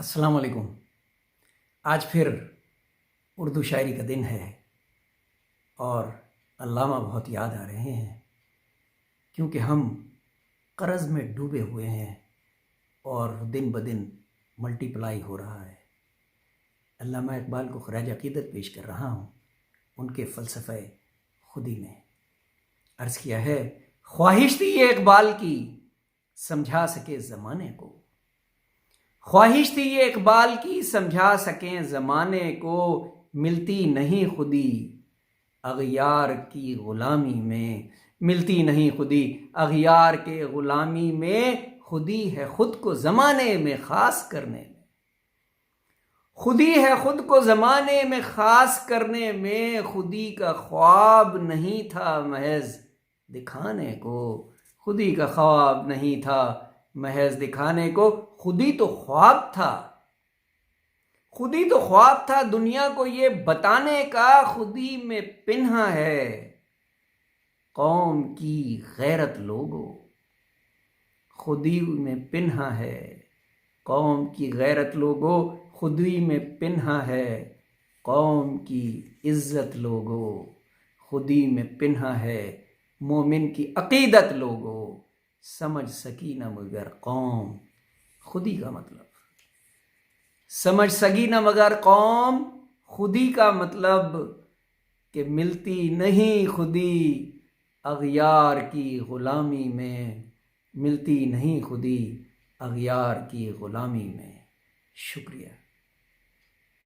السلام علیکم۔ آج پھر اردو شاعری کا دن ہے اور علامہ بہت یاد آ رہے ہیں کیونکہ ہم قرض میں ڈوبے ہوئے ہیں اور دن بدن ملٹی پلائی ہو رہا ہے۔ علامہ اقبال کو خراج عقیدت پیش کر رہا ہوں ان کے فلسفہ خودی میں۔ عرض کیا ہے، خواہش تھی یہ اقبال کی سمجھا سکے زمانے کو، خواہش تھی یہ اقبال کی سمجھا سکیں زمانے کو، ملتی نہیں خودی اغیار کی غلامی میں، ملتی نہیں خودی اغیار کے غلامی میں، خودی ہے خود کو زمانے میں خاص کرنے میں، خودی ہے خود کو زمانے میں خاص کرنے میں، خودی کا خواب نہیں تھا محض دکھانے کو، خودی کا خواب نہیں تھا محض دکھانے کو، خودی تو خواب تھا، خودی تو خواب تھا دنیا کو یہ بتانے کا، خودی میں پنہا ہے قوم کی غیرت لوگو، خودی میں پنہا ہے قوم کی غیرت لوگو، خودی میں پنہا ہے قوم کی عزت لوگو، خودی میں پنہا ہے مومن کی عقیدت لوگو، سمجھ سکی نہ مگر قوم، خودی کا مطلب سمجھ سکی نہ مگر قوم، خودی کا مطلب کہ ملتی نہیں خودی اغیار کی غلامی میں، ملتی نہیں خودی اغیار کی غلامی میں۔ شکریہ۔